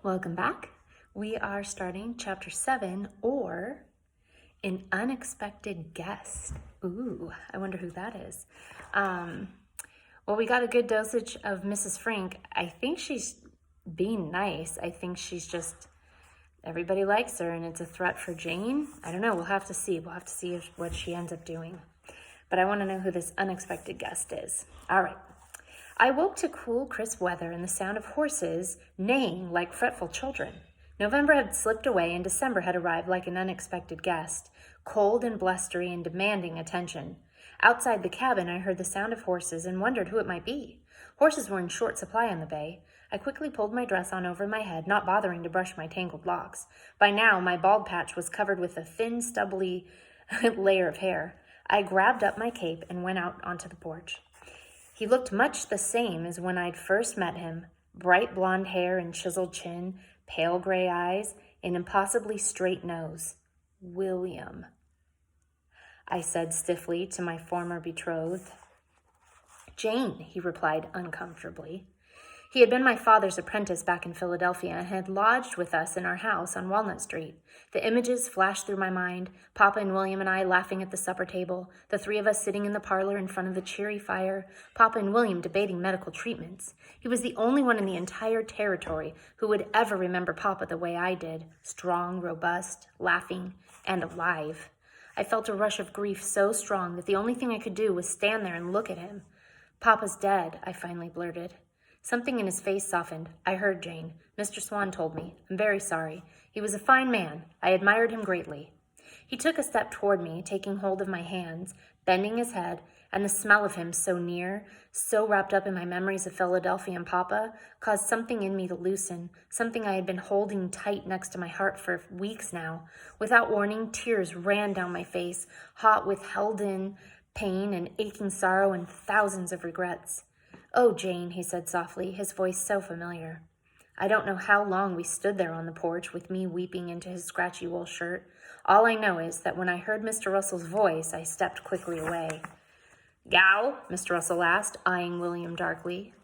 Welcome back. We are starting chapter 7, or An Unexpected Guest. Ooh, I wonder who that is. Well, we got a good dosage of Mrs. Frink. I think she's being nice. I think she's just, everybody likes her and it's a threat for Jane. I don't know. We'll have to see. We'll have to see what she ends up doing. But I want to know who this unexpected guest is. All right. I woke to cool, crisp weather and the sound of horses neighing like fretful children. November had slipped away and December had arrived like an unexpected guest, cold and blustery and demanding attention. Outside the cabin, I heard the sound of horses and wondered who it might be. Horses were in short supply on the bay. I quickly pulled my dress on over my head, not bothering to brush my tangled locks. By now, my bald patch was covered with a thin, stubbly layer of hair. I grabbed up my cape and went out onto the porch. He looked much the same as when I'd first met him. Bright blonde hair and chiseled chin, pale gray eyes, an impossibly straight nose. William, I said stiffly to my former betrothed. Jane, he replied uncomfortably. He had been my father's apprentice back in Philadelphia and had lodged with us in our house on Walnut Street. The images flashed through my mind, Papa and William and I laughing at the supper table, the three of us sitting in the parlor in front of the cheery fire, Papa and William debating medical treatments. He was the only one in the entire territory who would ever remember Papa the way I did, strong, robust, laughing, and alive. I felt a rush of grief so strong that the only thing I could do was stand there and look at him. Papa's dead, I finally blurted. Something in his face softened. I heard Jane. Mr. Swan told me. I'm very sorry. He was a fine man. I admired him greatly. He took a step toward me, taking hold of my hands, bending his head, and the smell of him so near, so wrapped up in my memories of Philadelphia and Papa, caused something in me to loosen, something I had been holding tight next to my heart for weeks now. Without warning, tears ran down my face, hot with held-in pain and aching sorrow and thousands of regrets. Oh, Jane, he said softly, his voice so familiar. I don't know how long we stood there on the porch with me weeping into his scratchy wool shirt. All I know is that when I heard Mr. Russell's voice, I stepped quickly away. Gal? Mr. Russell asked, eyeing William darkly.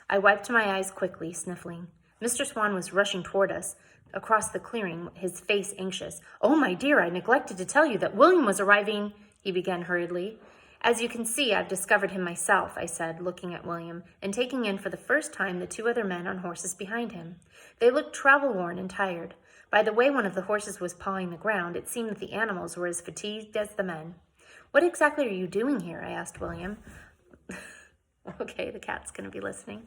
I wiped my eyes quickly, sniffling. Mr. Swan was rushing toward us, across the clearing, his face anxious. Oh, my dear, I neglected to tell you that William was arriving, he began hurriedly. As you can see, I've discovered him myself, I said, looking at William, and taking in for the first time the two other men on horses behind him. They looked travel-worn and tired. By the way one of the horses was pawing the ground, it seemed that the animals were as fatigued as the men. What exactly are you doing here? I asked William. Okay, the cat's going to be listening.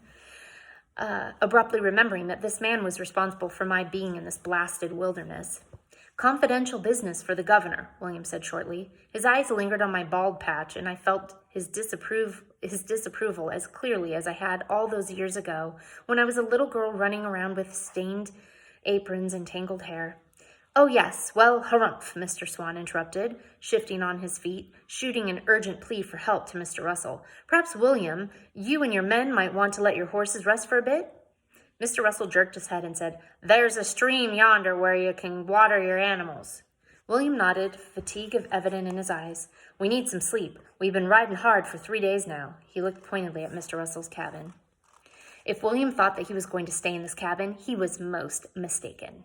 Abruptly remembering that this man was responsible for my being in this blasted wilderness. Confidential business for the governor, William said shortly. His eyes lingered on my bald patch, and I felt his disapproval as clearly as I had all those years ago when I was a little girl running around with stained aprons and tangled hair. Oh, yes, well, harumph, Mr. Swan interrupted, shifting on his feet, shooting an urgent plea for help to Mr. Russell. Perhaps, William, you and your men might want to let your horses rest for a bit? Mr. Russell jerked his head and said, There's a stream yonder where you can water your animals. William nodded, fatigue evident in his eyes. We need some sleep. We've been riding hard for 3 days now. He looked pointedly at Mr. Russell's cabin. If William thought that he was going to stay in this cabin, he was most mistaken.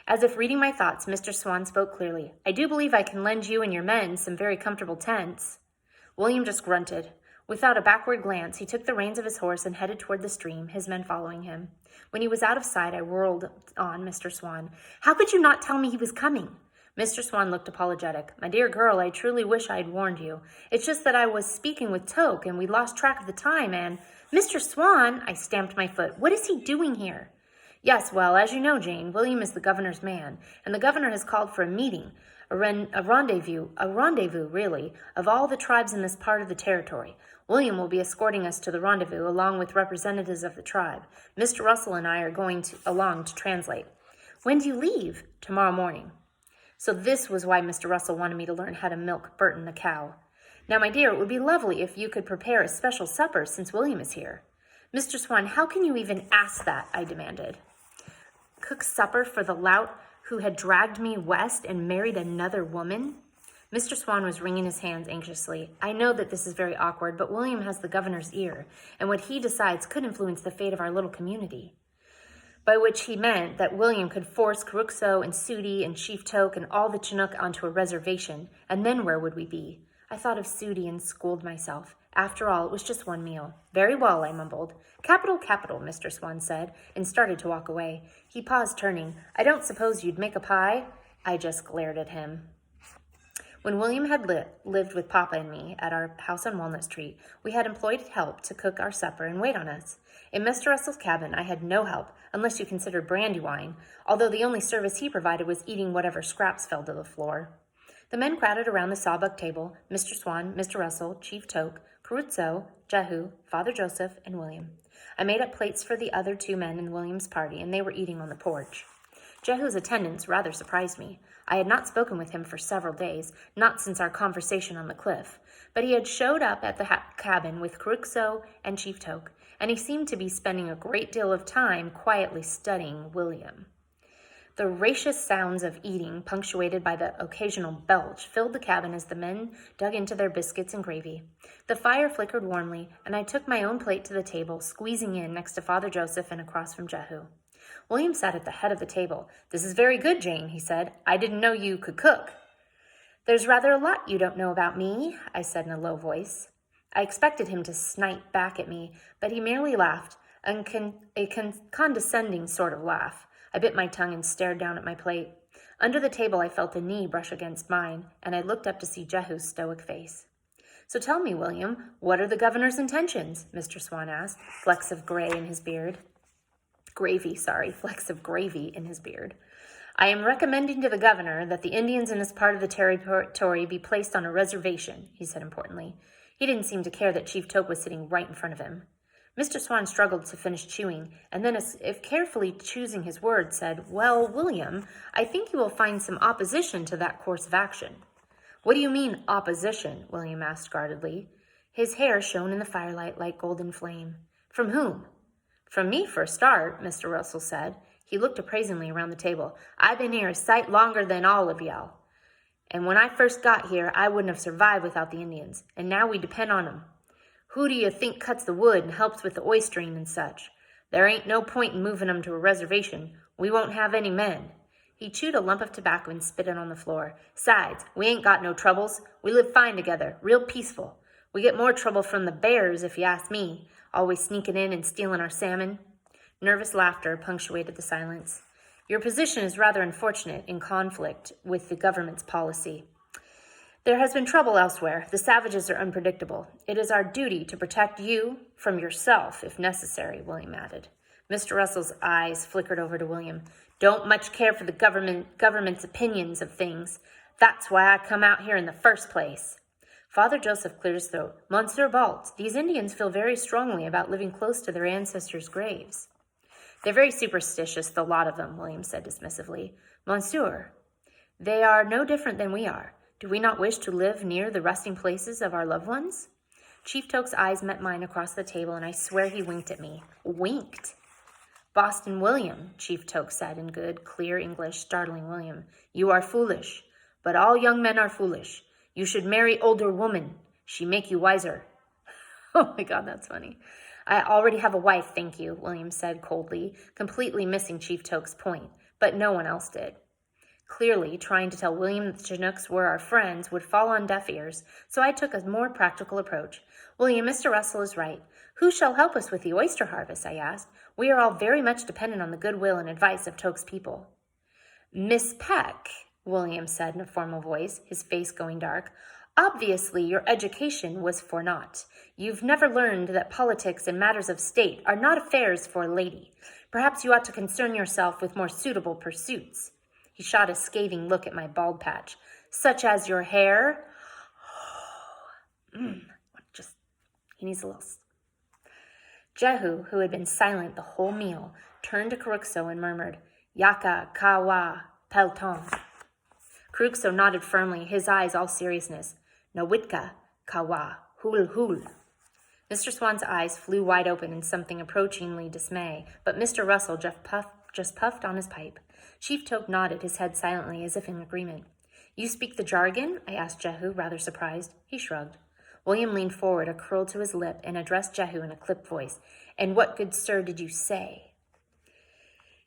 As if reading my thoughts, Mr. Swan spoke clearly. I do believe I can lend you and your men some very comfortable tents. William just grunted. Without a backward glance, he took the reins of his horse and headed toward the stream, his men following him. When he was out of sight, I whirled on Mr. Swan. How could you not tell me he was coming? Mr. Swan looked apologetic. My dear girl, I truly wish I had warned you. It's just that I was speaking with Toke, and we lost track of the time, and... Mr. Swan, I stamped my foot. What is he doing here? Yes, well, as you know, Jane, William is the governor's man, and the governor has called for a meeting, a rendezvous, really, of all the tribes in this part of the territory. William will be escorting us to the rendezvous along with representatives of the tribe. Mr. Russell and I are going along to translate. When do you leave? Tomorrow morning. So this was why Mr. Russell wanted me to learn how to milk Burton the cow. Now, my dear, it would be lovely if you could prepare a special supper since William is here. Mr. Swan, how can you even ask that? I demanded. Cook supper for the lout who had dragged me west and married another woman? Mr. Swan was wringing his hands anxiously. I know that this is very awkward, but William has the governor's ear, and what he decides could influence the fate of our little community. by which he meant that William could force Caruxo and Sudi and Chief Toke and all the Chinook onto a reservation, and then where would we be? I thought of Sudi and schooled myself. After all, it was just one meal. Very well, I mumbled. Capital, capital, Mr. Swan said, and started to walk away. He paused, turning. I don't suppose you'd make a pie? I just glared at him. When William had lived with Papa and me at our house on Walnut Street, we had employed help to cook our supper and wait on us. In Mr. Russell's cabin, I had no help, unless you considered Brandywine, although the only service he provided was eating whatever scraps fell to the floor. The men crowded around the sawbuck table, Mr. Swan, Mr. Russell, Chief Toke, Caruso, Jehu, Father Joseph, and William. I made up plates for the other 2 men in William's party, and they were eating on the porch. Jehu's attendance rather surprised me. I had not spoken with him for several days, not since our conversation on the cliff, but he had showed up at the cabin with Caruxo and Chief Toke, and he seemed to be spending a great deal of time quietly studying William. The rapacious sounds of eating, punctuated by the occasional belch, filled the cabin as the men dug into their biscuits and gravy. The fire flickered warmly, and I took my own plate to the table, squeezing in next to Father Joseph and across from Jehu. William sat at the head of the table. This is very good, Jane, he said. I didn't know you could cook. There's rather a lot you don't know about me, I said in a low voice. I expected him to snipe back at me, but he merely laughed, a condescending sort of laugh. I bit my tongue and stared down at my plate. Under the table, I felt a knee brush against mine, and I looked up to see Jehu's stoic face. So tell me, William, what are the governor's intentions? Mr. Swan asked, flecks of gravy in his beard. I am recommending to the governor that the Indians in this part of the territory be placed on a reservation, he said importantly. He didn't seem to care that Chief Toke was sitting right in front of him. Mr. Swan struggled to finish chewing, and then, as if carefully choosing his words, said, Well, William, I think you will find some opposition to that course of action. What do you mean, opposition? William asked guardedly. His hair shone in the firelight like golden flame. From whom? From me, for a start, Mr. Russell said. He looked appraisingly around the table. I've been here a sight longer than all of y'all. And when I first got here, I wouldn't have survived without the Indians, and now we depend on 'em. Who do you think cuts the wood and helps with the oystering and such? There ain't no point in moving 'em to a reservation. We won't have any men. He chewed a lump of tobacco and spit it on the floor. Besides, we ain't got no troubles. We live fine together, real peaceful. We get more trouble from the bears, if you ask me, always sneaking in and stealing our salmon. Nervous laughter punctuated the silence. Your position is rather unfortunate, in conflict with the government's policy. There has been trouble elsewhere. The savages are unpredictable. It is our duty to protect you from yourself, if necessary, William added. Mr. Russell's eyes flickered over to William. Don't much care for the government's opinions of things. That's why I come out here in the first place. Father Joseph cleared his throat. Monsieur Balt, these Indians feel very strongly about living close to their ancestors' graves. They're very superstitious, the lot of them, William said dismissively. Monsieur, they are no different than we are. Do we not wish to live near the resting places of our loved ones? Chief Toke's eyes met mine across the table, and I swear he winked at me. Winked? Boston William, Chief Toke said in good, clear English, startling William. You are foolish, but all young men are foolish. You should marry older woman. She make you wiser. Oh my God, that's funny. I already have a wife, thank you, William said coldly, completely missing Chief Toke's point, but no one else did. Clearly, trying to tell William that the Chinooks were our friends would fall on deaf ears, so I took a more practical approach. William, Mr. Russell is right. Who shall help us with the oyster harvest, I asked. We are all very much dependent on the goodwill and advice of Toke's people. Miss Peck, William said in a formal voice, his face going dark. Obviously, your education was for naught. You've never learned that politics and matters of state are not affairs for a lady. Perhaps you ought to concern yourself with more suitable pursuits. He shot a scathing look at my bald patch. Such as your hair? He needs a little. Jehu, who had been silent the whole meal, turned to Caruxo and murmured, Yaka, Kawa, Pelton. Caruxo nodded firmly, his eyes all seriousness. Nawitka, Kawa, Hul Hul. Mr. Swan's eyes flew wide open in something approachingly dismay, but Mr. Russell just puffed on his pipe. Chief Toke nodded his head silently as if in agreement. You speak the jargon? I asked Jehu, rather surprised. He shrugged. William leaned forward, a curl to his lip, and addressed Jehu in a clipped voice. And what good sir did you say?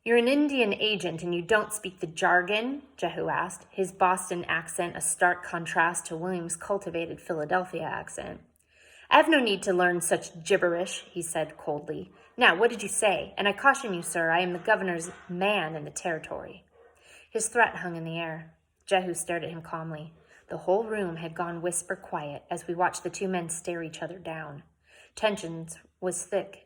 You're an Indian agent and you don't speak the jargon? Jehu asked, his Boston accent a stark contrast to William's cultivated Philadelphia accent. I have no need to learn such gibberish, he said coldly. Now, what did you say? And I caution you, sir, I am the governor's man in the territory. His threat hung in the air. Jehu stared at him calmly. The whole room had gone whisper quiet as we watched the two men stare each other down. Tension was thick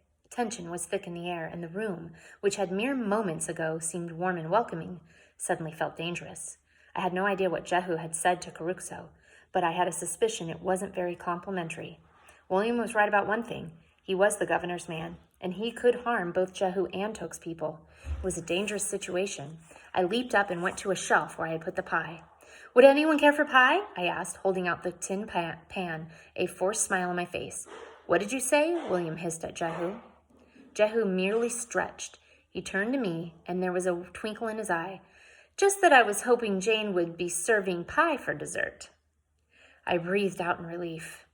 in the air, and the room, which had mere moments ago seemed warm and welcoming, suddenly felt dangerous. I had no idea what Jehu had said to Caruso, but I had a suspicion it wasn't very complimentary. William was right about one thing. He was the governor's man, and he could harm both Jehu and Toke's people. It was a dangerous situation. I leaped up and went to a shelf where I had put the pie. Would anyone care for pie? I asked, holding out the tin pan, a forced smile on my face. What did you say? William hissed at Jehu. Jehu merely stretched. He turned to me, and there was a twinkle in his eye. Just that I was hoping Jane would be serving pie for dessert. I breathed out in relief.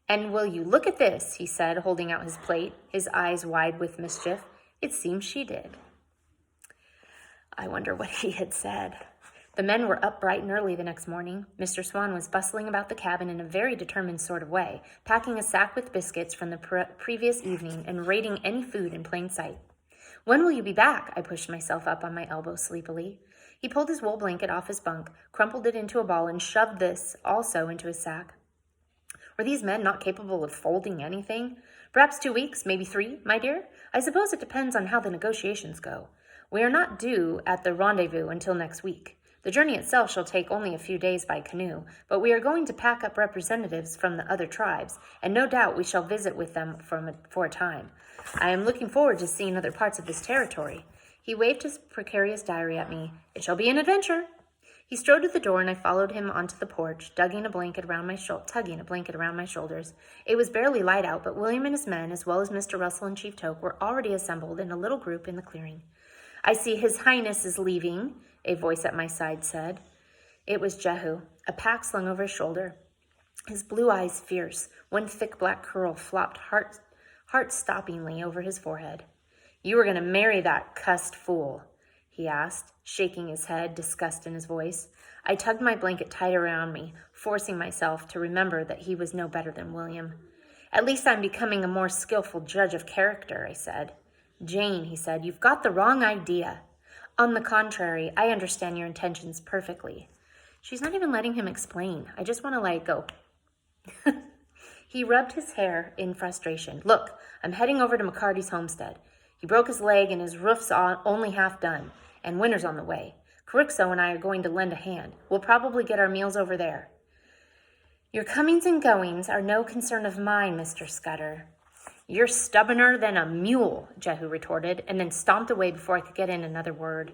And will you look at this, he said, holding out his plate, his eyes wide with mischief. It seems she did. I wonder what he had said. The men were up bright and early the next morning. Mr. Swan was bustling about the cabin in a very determined sort of way, packing a sack with biscuits from the previous evening and raiding any food in plain sight. When will you be back? I pushed myself up on my elbow sleepily. He pulled his wool blanket off his bunk, crumpled it into a ball, and shoved this also into his sack. Were these men not capable of folding anything? Perhaps 2 weeks, maybe 3, my dear? I suppose it depends on how the negotiations go. We are not due at the rendezvous until next week. The journey itself shall take only a few days by canoe, but we are going to pack up representatives from the other tribes, and no doubt we shall visit with them for a time. I am looking forward to seeing other parts of this territory. He waved his precarious diary at me. It shall be an adventure. He strode to the door, and I followed him onto the porch, tugging a blanket around my shoulders. It was barely light out, but William and his men, as well as Mr. Russell and Chief Toke, were already assembled in a little group in the clearing. I see His Highness is leaving, a voice at my side said. It was Jehu, a pack slung over his shoulder, his blue eyes fierce. One thick black curl flopped heart-stoppingly over his forehead. You were going to marry that cussed fool, he asked, shaking his head, disgust in his voice. I tugged my blanket tight around me, forcing myself to remember that he was no better than William. At least I'm becoming a more skillful judge of character, I said. Jane, he said, you've got the wrong idea. On the contrary, I understand your intentions perfectly. She's not even letting him explain. I just want to go. He rubbed his hair in frustration. Look, I'm heading over to McCarty's homestead. He broke his leg and his roof's only half done, and winter's on the way. Caruso and I are going to lend a hand. We'll probably get our meals over there. Your comings and goings are no concern of mine, Mr. Scudder. You're stubborner than a mule, Jehu retorted, and then stomped away before I could get in another word.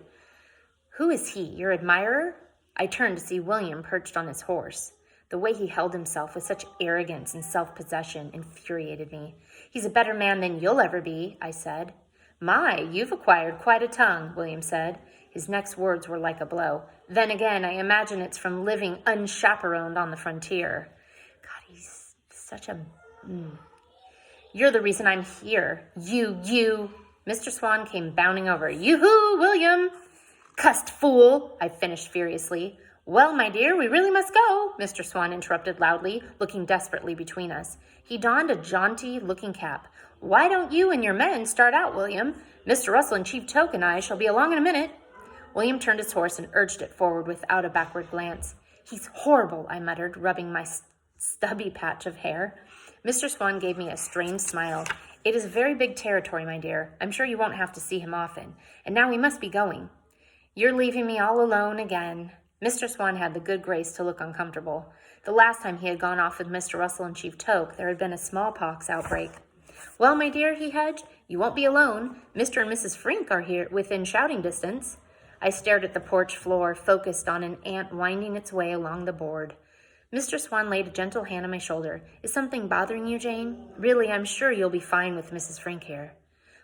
Who is he, your admirer? I turned to see William perched on his horse. The way he held himself with such arrogance and self-possession infuriated me. He's a better man than you'll ever be, I said. My, you've acquired quite a tongue, William said. His next words were like a blow. Then again, I imagine it's from living unchaperoned on the frontier. God, he's such a... You're the reason I'm here. You. Mr. Swan came bounding over. Yoo-hoo, William! Cussed fool, I finished furiously. Well, my dear, we really must go, Mr. Swan interrupted loudly, looking desperately between us. He donned a jaunty-looking cap. Why don't you and your men start out, William? Mr. Russell and Chief Toke and I shall be along in a minute. William turned his horse and urged it forward without a backward glance. He's horrible, I muttered, rubbing my stubby patch of hair. Mr. Swan gave me a strained smile. It is a very big territory, my dear. I'm sure you won't have to see him often. And now we must be going. You're leaving me all alone again. Mr. Swan had the good grace to look uncomfortable. The last time he had gone off with Mr. Russell and Chief Toke, there had been a smallpox outbreak. Well, my dear, he hedged, you won't be alone. Mr. and Mrs. Frink are here within shouting distance. I stared at the porch floor, focused on an ant winding its way along the board. Mr. Swan laid a gentle hand on my shoulder. Is something bothering you, Jane? Really, I'm sure you'll be fine with Mrs. Frink here.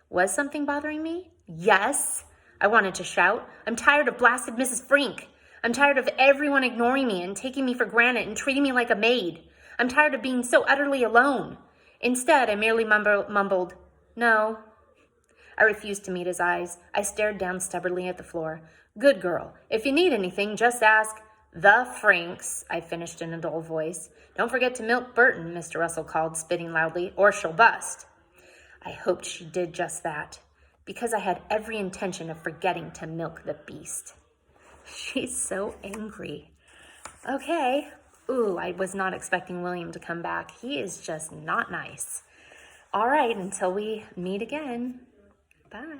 Was something bothering me? Yes, I wanted to shout. I'm tired of blasted Mrs. Frink. I'm tired of everyone ignoring me and taking me for granted and treating me like a maid. I'm tired of being so utterly alone. Instead, I merely mumbled, no. I refused to meet his eyes. I stared down stubbornly at the floor. Good girl. If you need anything, just ask. The Franks, I finished in a dull voice. Don't forget to milk Burton, Mr. Russell called, spitting loudly, or she'll bust. I hoped she did just that, because I had every intention of forgetting to milk the beast. She's so angry. Okay. Ooh, I was not expecting William to come back. He is just not nice. All right, until we meet again. Bye.